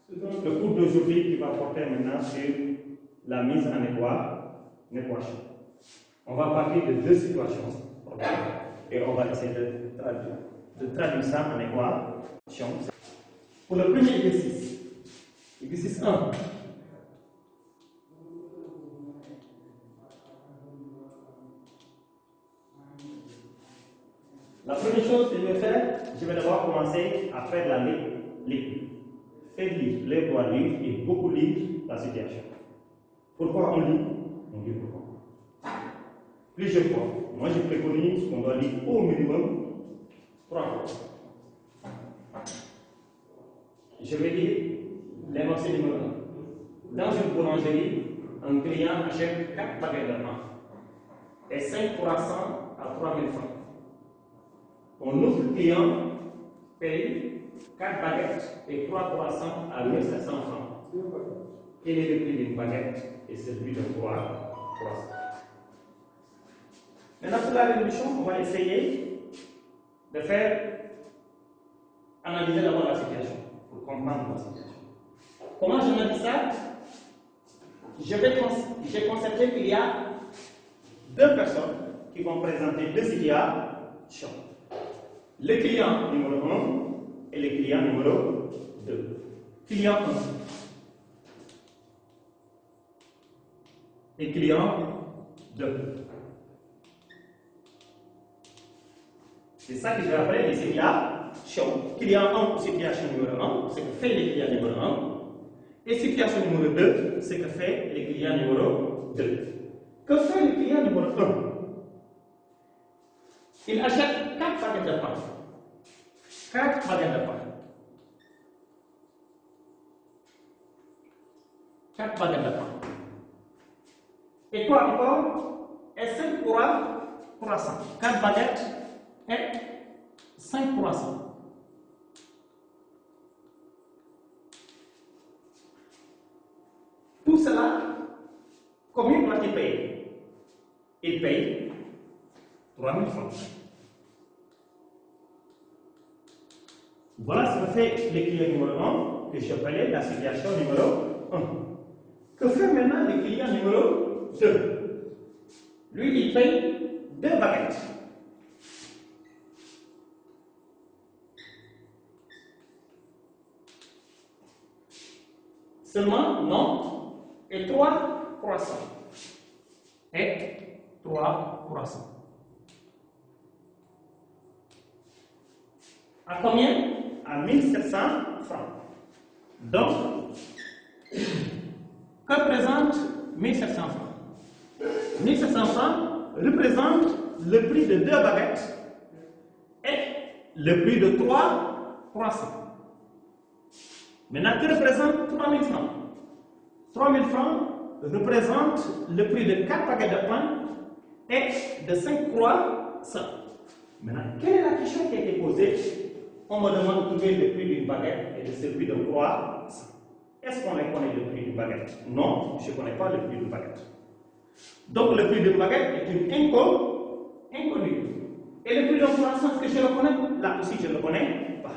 Le cours d'aujourd'hui qui va porter maintenant sur la mise en équation. On va partir de deux situations et on va essayer de traduire ça en équation. Pour le premier exercice, exercice 1. La première chose que je vais faire, je vais d'abord commencer à faire la lecture. Faire lire, les doigts lire et beaucoup lire la situation. Pourquoi on lit? On lit pourquoi. Plusieurs fois. Moi, je préconise qu'on doit lire au minimum 3 fois. Je vais lire l'énoncé numéro 1. Dans une boulangerie, un client achète 4 baguettes de pain et 5 croissants à 3 000 francs. Un autre client paye 4 baguettes et 3 croissants à 1 700 francs. Quel est le prix d'une baguette et celui de 3 croissants? Maintenant, pour la résolution, on va essayer de faire analyser d'abord la situation pour comprendre la situation. Comment j'analyse ça? J'ai constaté qu'il y a deux personnes qui vont présenter deux situations. Le client numéro 1 et le client numéro 2. Client 1 et client 2. C'est ça que je vais appeler les situations. Client 1, situation numéro 1, c'est que fait le client numéro 1. Et situation numéro 2, c'est que fait le client numéro 2. Que fait le client numéro 1? Il achète 4 paquets de pain. 4 baguettes de pain. 4 baguettes de pain. Et quoi encore? Et 5 croissants. 4 baguettes et 5 croissants. Tout cela, combien doit-il payer? Il paye 3 000 francs. Voilà ce que fait le client numéro 1, que j'appelais la situation numéro 1. Que fait maintenant le client numéro 2? Lui, il paye 2 baguettes. Seulement, non, et 3 croissants. Et 3 croissants. À combien? À 1 700 francs. Donc, que représente 1 700 francs? 1 700 francs représente le prix de 2 baguettes et le prix de 3 croissants. Maintenant, que représente 3 000 francs? 3 000 francs représente le prix de 4 baguettes de pain et de 5 croissants. Maintenant, quelle est la question qui a été posée? On me demande de trouver le prix d'une baguette et de celui d'un croissant. Est-ce qu'on connaît le prix d'une baguette? Non, je ne connais pas le prix d'une baguette. Donc le prix d'une baguette est une inconnue. Et le prix d'un croissant, est-ce que je le connais? Là aussi, je ne le connais pas.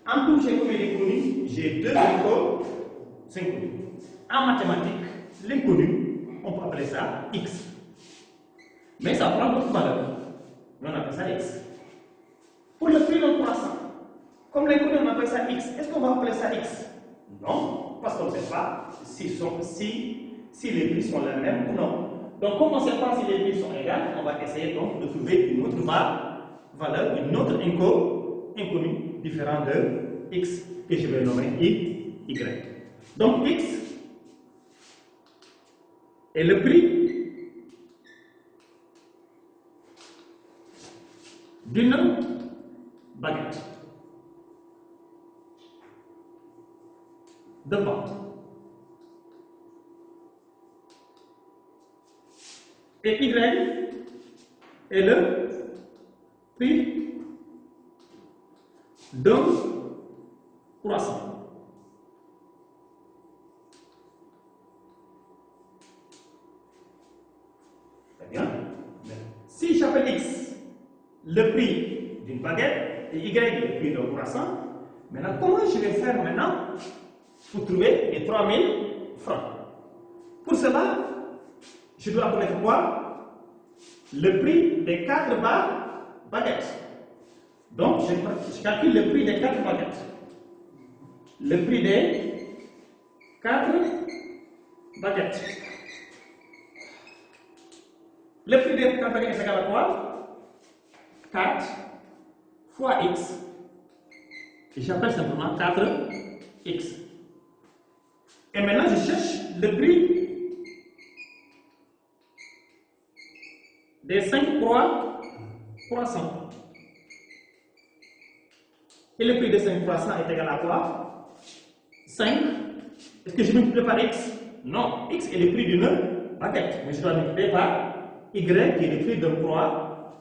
En tout, j'ai combien d'inconnus? J'ai 2 inconnus. En mathématiques, l'inconnu, on peut appeler ça x. Mais ça prend d'autres valeurs. On appelle ça x. Pour le prix d'un croissant, comme l'inconnu, on appelle ça x. Est-ce qu'on va appeler ça x? Non, parce qu'on ne sait pas si les prix sont les mêmes ou non. Donc, comme on ne sait pas si les prix sont égaux, on va essayer donc de trouver une autre valeur, une autre inconnue différente de x, que je vais nommer y. Donc, x est le prix d'une baguette de vente. Et y est le prix d'un croissant. Très bien. Si j'appelle x le prix d'une baguette et y le prix d'un croissant, maintenant comment je vais faire maintenant pour trouver les 3000 francs. Pour cela, je dois connaître quoi? Le prix des 4 baguettes. Donc, je calcule le prix des 4 baguettes. Le prix des 4 baguettes. Le prix des 4 baguettes est égal à quoi? 4 fois x. Et j'appelle simplement 4x. Et maintenant, je cherche le prix des 5 croissants. Et le prix de 5 croissants est égal à quoi? 5. Est-ce que je multiplie par x? Non, x est le prix d'une baguette. Mais je dois multiplier par y, qui est le prix d'un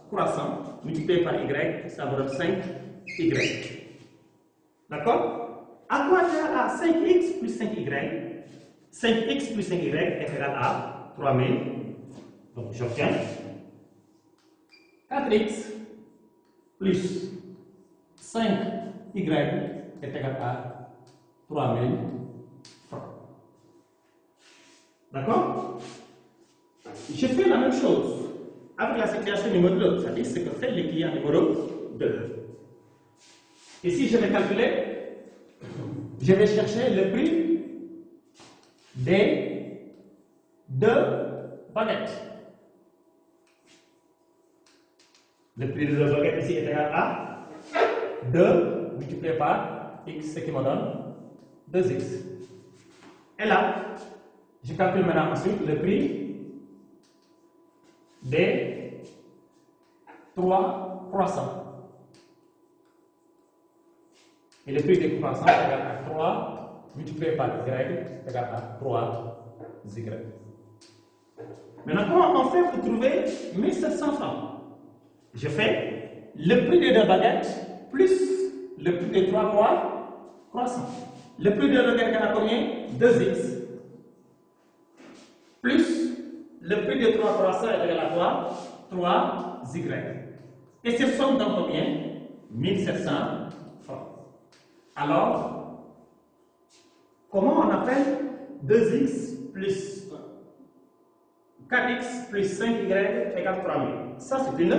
croissant. Multiplié par y, ça va donner 5y. D'accord? À quoi égal à 5x plus 5y? 5x plus 5y est égal à 3000. Donc j'obtiens 4x plus 5y est égal à 3000 francs. D'accord? Je fais la même chose avec la situation numéro 2, c'est-à-dire ce que fait le client numéro 2. Ici, je vais calculer, je vais chercher le prix des 2 baguettes. Le prix de 2 baguettes ici est égal à 2 multiplié par x, ce qui me donne 2x. Et là, je calcule maintenant ensuite le prix des 3 croissants. Et le prix des croissants est égal à 3 multiplié par y est égal à 3y. Maintenant, comment on fait pour trouver 1700 francs? Je fais le prix des 2 baguettes plus le prix des 3 croissants. Le prix des 2 baguettes est à combien? 2x. Plus le prix des 3 croissants est égal à quoi? 3y. Et cette somme donne combien? 1700 francs. Alors, comment on appelle 2x plus 4x plus 5y égale 3000? Ça, c'est une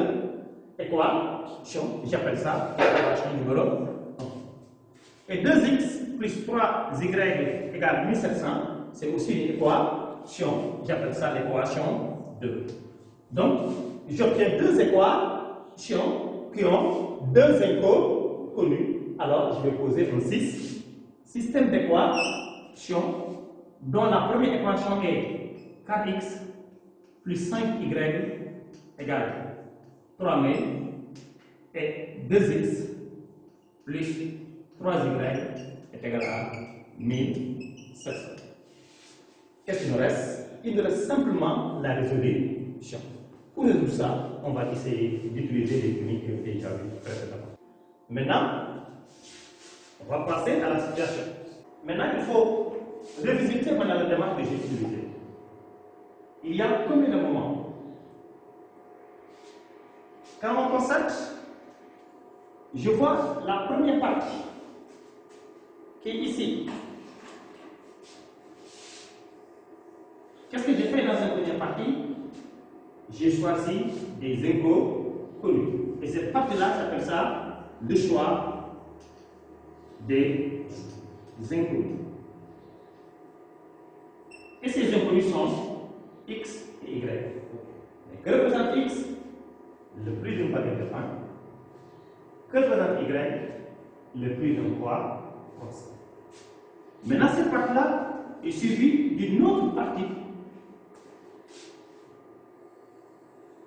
équation. J'appelle ça équation numéro 1. Et 2x plus 3y égale 1700, c'est aussi une équation. J'appelle ça l'équation 2. Donc, j'obtiens 2 équations qui ont 2 impôts connus. Alors, je vais poser un système d'équations dont la première équation est 4x plus 5y égale 3000 et 2x plus 3y est égal à 1700. Qu'est-ce qu'il nous reste? Il nous reste simplement la résolution. Pour résoudre ça, on va essayer d'utiliser les techniques déjà vues précédemment. Maintenant, on va passer à la situation. Maintenant, il faut revisiter pendant la démarche que j'ai utilisée. Il y a combien de moments? Quand on constate, je vois la première partie qui est ici. Qu'est-ce que j'ai fait dans cette première partie? J'ai choisi des impôts connus. Et cette partie-là s'appelle ça le choix des inconnus. Et ces inconnus sont x et y. Et que représente x? Le prix d'une baguette de pain. Que représente y? Le prix d'un croissant. Maintenant, cette partie-là est suivie d'une autre partie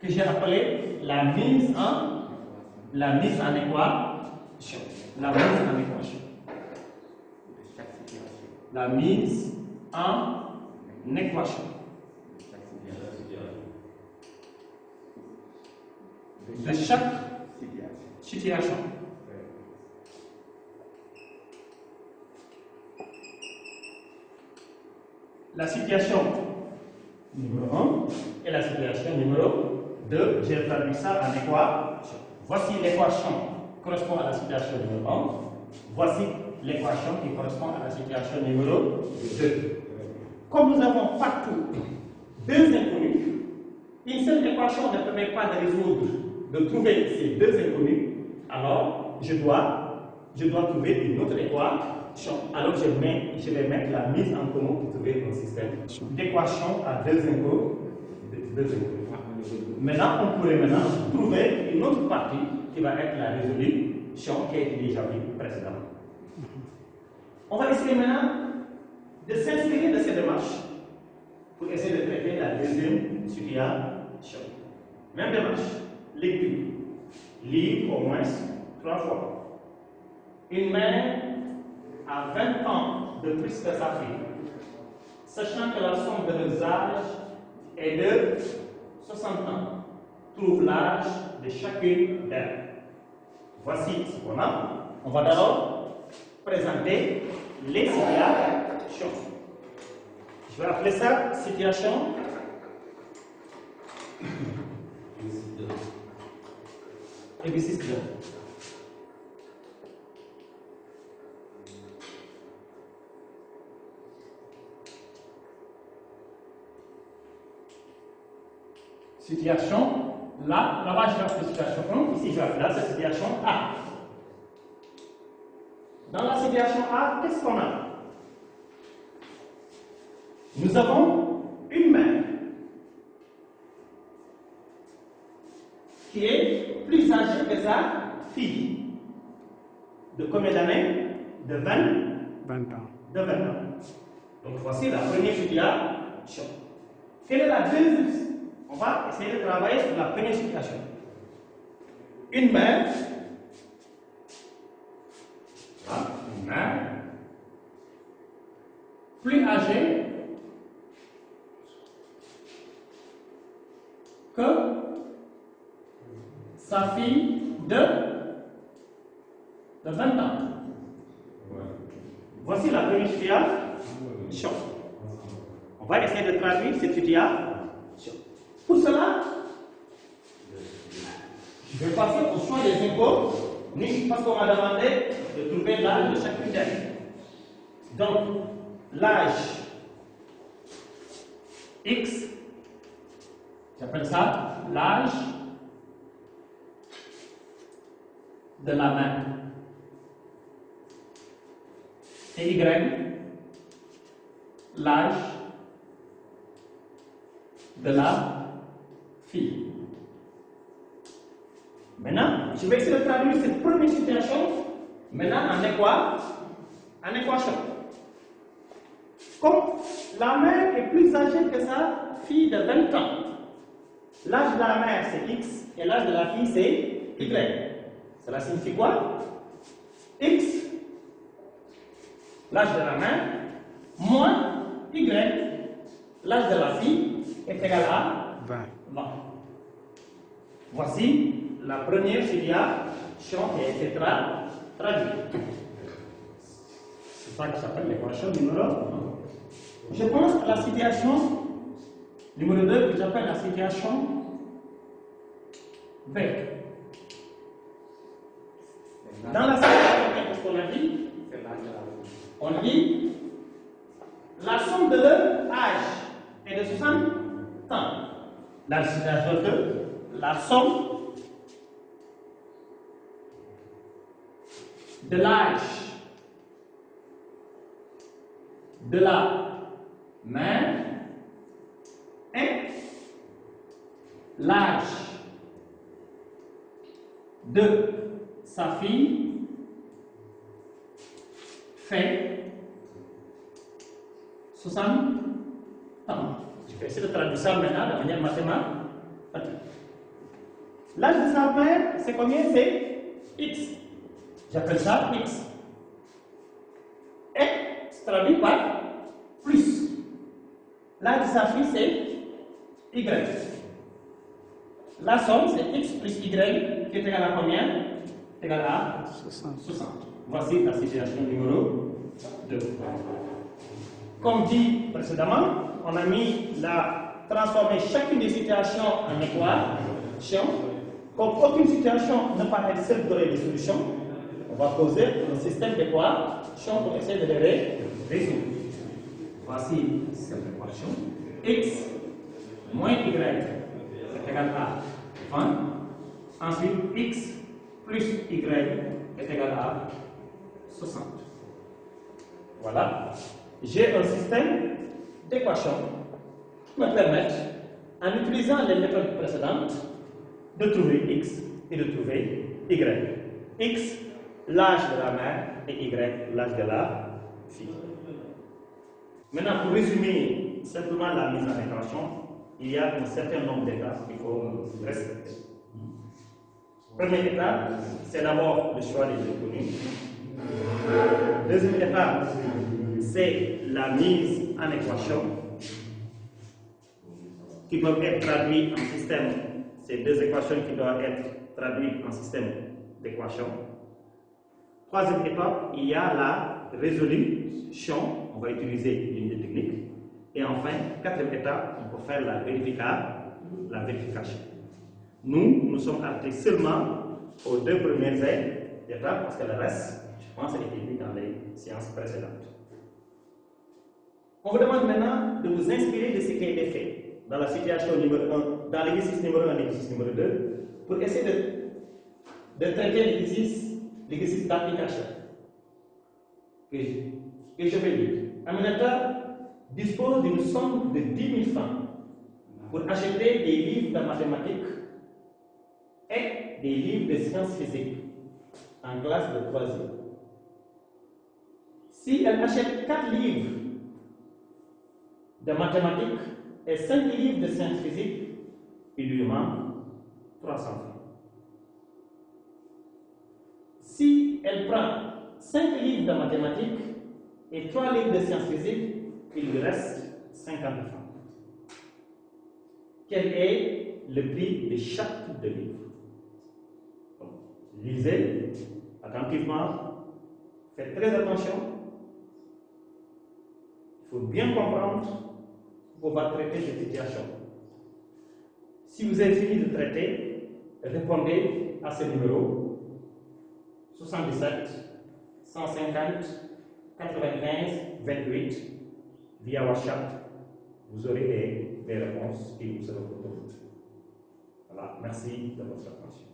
que j'ai appelée la mise en équation. La mise en équation. La mise en équation. De chaque situation. La situation numéro 1 et la situation numéro 2, j'ai traduit ça en équation. Voici l'équation qui correspond à la situation numéro 1. Voici l'équation qui correspond à la situation numéro 2. Comme nous avons partout deux inconnus, une seule équation ne permet pas de résoudre, de trouver ces deux inconnus, alors je dois trouver une autre équation. Alors je vais mettre la mise en commun pour trouver un système d'équation à deux inconnus. Maintenant, on pourrait trouver une autre partie qui va être la résolution qui a été déjà vue précédemment. On va essayer maintenant de s'inspirer de cette démarche pour essayer de traiter la deuxième situation. Même démarche, lecture. Lire au moins 3 fois. Une mère a 20 ans de plus que sa fille, sachant que la somme de leurs âges est de 60 ans. Trouve l'âge de chacune d'elles. Voici ce qu'on a. On va d'abord présenter les situations. Je vais appeler ça situation exercice 2. Situation, là-bas je vais appeler situation 1, ici je vais appeler la situation A. Dans la situation A, qu'est-ce qu'on a? Nous avons une mère qui est plus âgée que sa fille. De combien d'années? De 20 ans. De 20 ans. Donc voici la première situation. Quelle est la deuxième? On va essayer de travailler sur la première situation. Une mère, plus âgée que sa fille de 20 ans. Voici la première situation. On va essayer de traduire cette situation. Pour cela, je vais passer au choix des inconnus parce qu'on m'a demandé de trouver l'âge de chacune d'elles. Donc, l'âge X, j'appelle ça l'âge de la mère. Et Y, l'âge de la fille. Maintenant, je vais essayer de traduire cette première situation maintenant en équation. Comme la mère est plus âgée que sa fille de 20 ans, l'âge de la mère c'est X et l'âge de la fille c'est Y. Cela signifie quoi? X, l'âge de la mère, moins Y, l'âge de la fille est égal à 20. Voici la première situation qui a été traduite. C'est ça qui s'appelle l'équation numéro 1. Je pense à la situation numéro 2 que j'appelle la situation B. Dans la situation, qu'est-ce qu'on a dit? On dit la somme de leur âge est de 60 ans. Dans la situation 2, la somme de l'âge de la mère et l'âge de sa fille fait 60 ans. Je vais essayer de traduire ça maintenant de manière mathématique. L'âge de sa mère, c'est combien? C'est X. J'appelle ça X. Et se traduit par plus. L'âge de sa fille, c'est Y. La somme, c'est X plus Y, qui est égal à combien? Égal à 60. Voici la situation numéro 2. Comme dit précédemment, on a transformé chacune des situations en équation. Comme aucune situation ne peut être seule donner des solutions, on va poser un système d'équations pour essayer de les résoudre. Voici cette équation. X moins Y est égal à 20. Ensuite, X plus Y est égal à 60. Voilà. J'ai un système d'équations qui me permettent, en utilisant les méthodes précédentes, de trouver X et de trouver Y. X, l'âge de la mère, et Y, l'âge de la fille. Maintenant, pour résumer simplement la mise en équation, il y a un certain nombre d'étapes qu'il faut respecter. Première étape, c'est d'abord le choix des inconnus. Deuxième étape, c'est la mise en équation qui peuvent être traduites en système. Ces deux équations qui doivent être traduites en système d'équations. Troisième étape, il y a la résolution. On va utiliser une des techniques. Et enfin, quatrième étape, on peut faire la vérification. Nous sommes arrêtés seulement aux deux premières étapes parce que le reste, je pense, a été vu dans les séances précédentes. On vous demande maintenant de vous inspirer de ce qui a été fait dans la situation numéro 1, dans l'exercice numéro 1 et l'exercice numéro 2, pour essayer de traiter l'exercice d'application que je vais lire. Aminata dispose d'une somme de 10 000 francs pour acheter des livres de mathématiques et des livres de sciences physiques en classe de 3e. Si elle achète 4 livres de mathématiques et 5 livres de sciences physiques, il lui manque 300 francs. Si elle prend 5 livres de mathématiques et 3 livres de sciences physiques, il lui reste 50 francs. Quel est le prix de chaque type de livre? Lisez attentivement, faites très attention. Il faut bien comprendre pour pouvoir traiter cette situation. Si vous avez fini de traiter, répondez à ce numéro 77 150 95 28 via WhatsApp. Vous aurez des réponses qui vous seront proposées. Voilà, merci de votre attention.